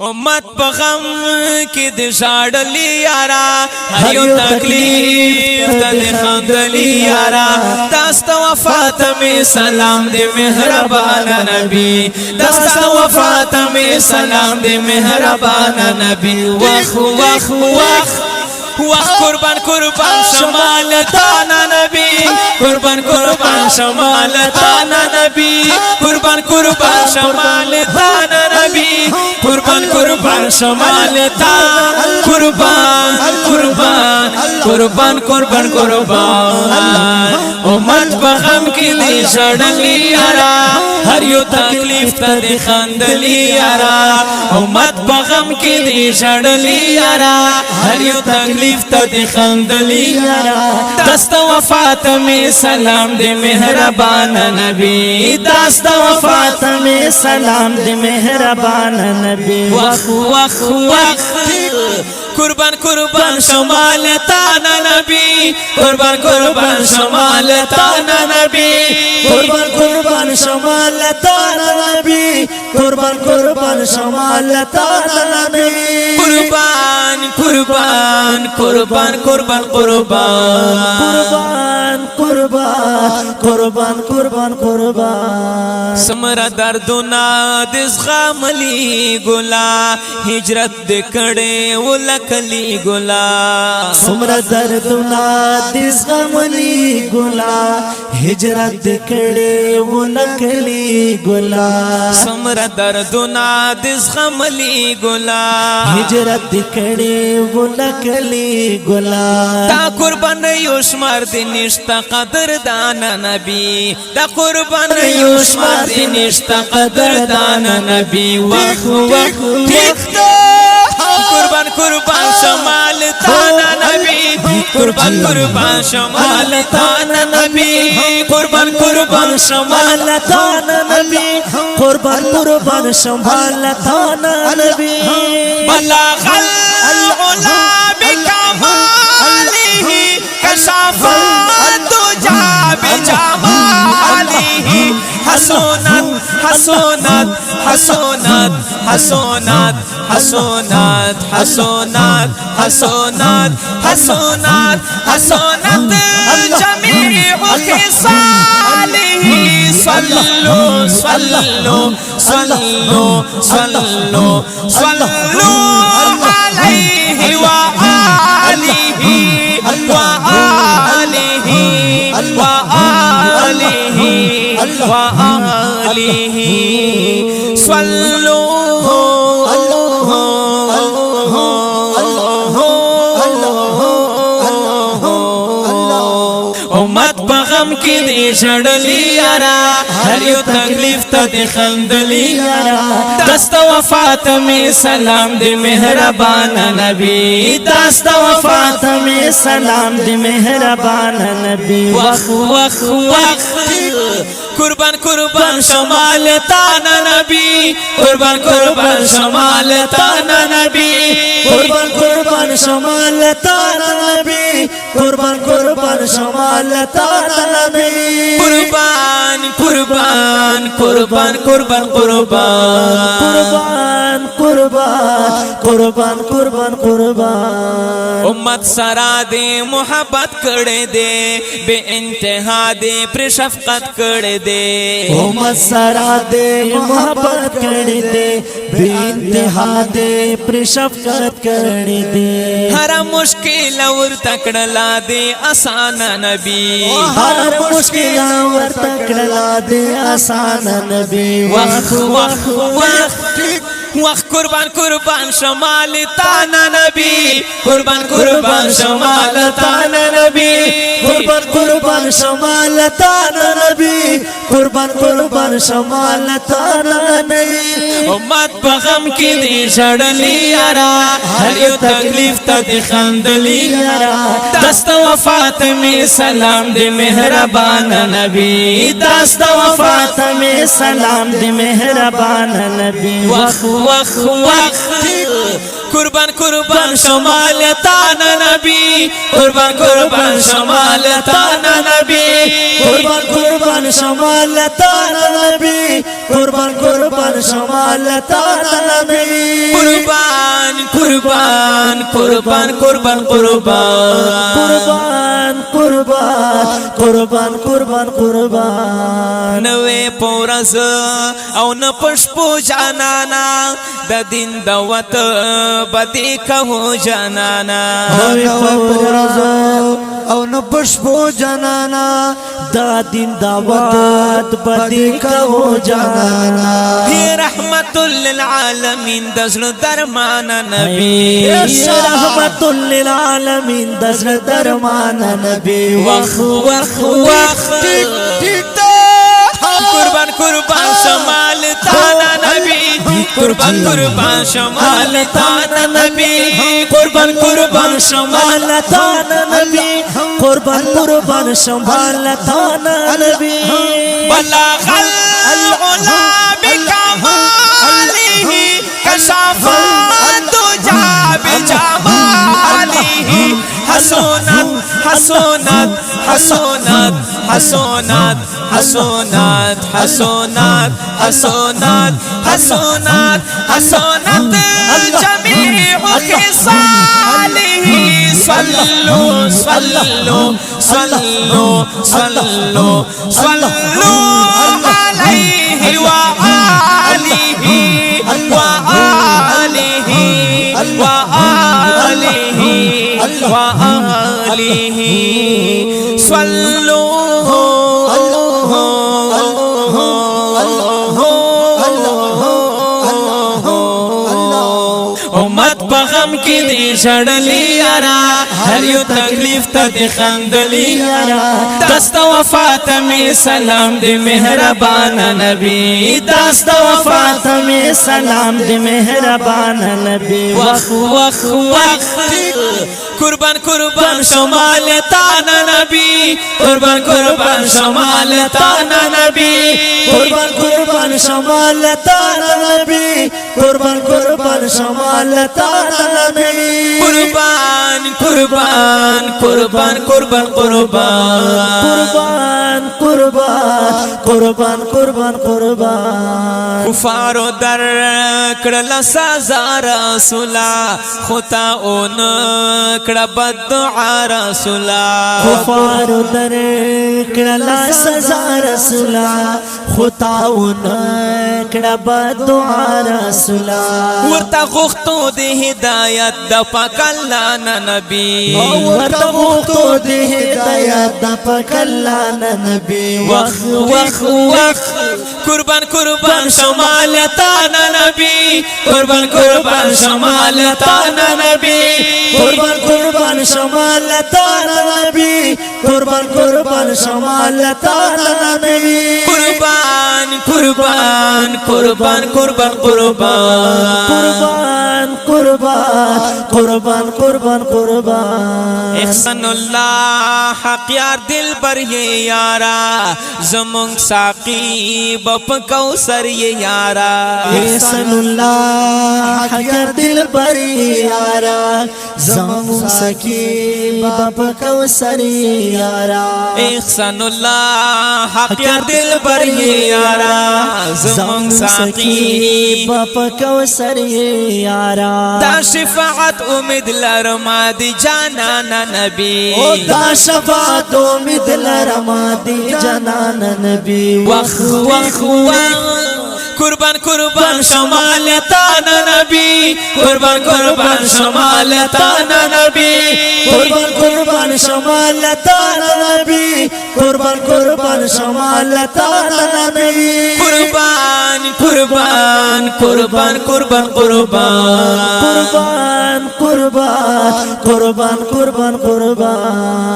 امت په غم کې د ژړلي یارا هر یو تکلیف ته د خندلي یارا داستا وفات می سلام د مهربان نبی داستا وفات می سلام د مهربان نبی وخ وخ وخ وخ قربان قربان شمال تانا نبی قربان قربان شمال تانا نبی قربان قربان شمال تانا نبی قربان قربان شمال تا قربان قربان قربان قربان قربان امت بغم کی دی شڑلی یارا ہر یو تکلیف تا دی خندلی یارا امت بغم کی دی شڑلی یارا ہر یو تکلیف تا دی خندلی یارا دست وفات میں سلام دی مہربان نبی دست وفات میں سلام دی مہربان نبی وخ وخ وخ قربان قربان شمال تانا نبی قربان قربان شمال تانا نبی قربان قربان شمال تانا نبی قربان قربان شمال تانا نبی قربان قربان قربان قربان قربان قربان قربان قربان قربان سمرا دردنا دس غاملی گلا ہجرت دکڑے ولکلی گلا سمرا دردنا دس غاملی گلا ہجرت دکڑے ولکلی گلا سمرا دردنا دس غاملی گلا ہجرت دکڑے ولکلی گلا دا قربان یوشمار دی نشتا قدر دانا نبی دا قربان یوشمار دی نشتا قدر دانا نبی وخ وخ ٹھیک تو قربان قربان شمال تانا نبی قربان قربان شمال تانا نبی قربان قربان شمال تانا نبی قربان قربان شمال تانا نبی بلغ العلا بکماله کشف الدجى بجماله حسنت حسنت حسنت حسنت حسنت حسنت حسنت حسنت حسنت جميع خصاله صلوا صلوا صلوا صلوا صلوا عليه وآله وآله وآله وآله صلوا امت بغم کی دی شڑلی یارا ہر یو تکلیف تا دی خندلی یارا دست وفات میں سلام دی مہربان نبی دست وفات میں سلام دی مہربان نبی وخ وخ وخ قربان قربان شمال تانا نبی قربان قربان شمال تانا نبی قربان قربان شمال تانا نبی قربان قربان شمال تانا نبی قربان قربان قربان قربان قربان قربان قربان قربان قربان امت سرا دے محبت کڑے دے بے انتہا دے پر شفقت کڑے دے امت سرا دے محبت کڑی دے بے انتہا دے پر شفقت کڑی دے ہر مشکل اور تکڑلا دے آسان نبی ہر مشکل اور تکڑلا دے آسان نبی وخ وخ وخ وخ قربان قربان شمال تانا نبی قربان قربان شمال تانا نبی قربان قربان شمال تانا نبی قربان قربان شمال تانا نبی امت بغم کی دی شڑلی یارا ہر یو تکلیف تا دی خندلی یارا دست وفات میں سلام دی مہربان نبی دست وفات میں سلام دی مہربان نبی وخ وخ قربان قربان شمال تانا نبی قربان قربان شمال تانا نبی قربان قربان شمال تانا نبی قربان قربان شمال تانا نبی قربان قربان قربان قربان قربان قربان قربان قربان قربان نوے پورز او نپشپو جانانا د دین دوت بدی کهو جانانا نوے پورز او نپشپو جانانا دا دین دوت بدی کهو جانانا هی رحمت للعالمین دزل درمان نبی رحمت للعالمین دزل درمان نبی وخ قربان قربان شمال تانا نبی قربان قربان شمال تانا نبی قربان قربان شمال تانا نبی قربان قربان شمال تانا نبی بلغ العلا بكماله كشف الدجى بجماله حسنت حسنت حسنت حسنت حسنت حسنت حسنت حسنت حسنت جميع خصاله صلوا صلوا صلوا صلوا صلوا عليه وآله وآله وآله وآله صلوا امت بغم کی دی شڑلی یارا ہر یو تکلیف تا دی خندلی یارا دست وفات میں سلام دی مہربان نبی دست وفات میں سلام دی مہربان نبی وخ قربان قربان شمال تانا نبی قربان قربان شمال تانا نبی قربان قربان شمال تانا نبی قربان قربان شمال تانا نبی قربان قربان قربان قربان قربان قربان قربان قربان قربان کفارو در کڑلا سازا رسولا خطا اون کڑا بدعا رسولا کفارو در کڑلا سزا رسولا خطاون کڑا بدعا رسولا ورطا غختو دی ہدایت دا پاک اللہ نا نبی ورطا غختو دی ہدایت دا پاک اللہ نا نبی وخ قربان قربان شمال تانا نبی قربان قربان شمال تانا نبی قربان قربان شمال تانا نبی قربان قربان شمال تانا نبی قربان قربان قربان قربان قربان قربان قربان قربان قربان احسن اللہ حق یار دل بر یہ یارا زمون ساقی بپ کوثر یہ یارا احسن اللہ حق یار دل بر یارا زمون ساقی بپ کوثر یارا احسن اللہ حق یار دل بر یہ یارا زمون ساقی بپ کوثر یارا دا شفاعت امید لرما دی جانانا نبی دا شفاعت امید لرما دی جانانا نبی وخ قربان قربان شمال تانا نبی قربان قربان شمال تانا نبی قربان قربان شمال تانا نبی قربان قربان شمال تانا نبی قربان قربان قربان قربان قربان قربان قربان قربان قربان قربان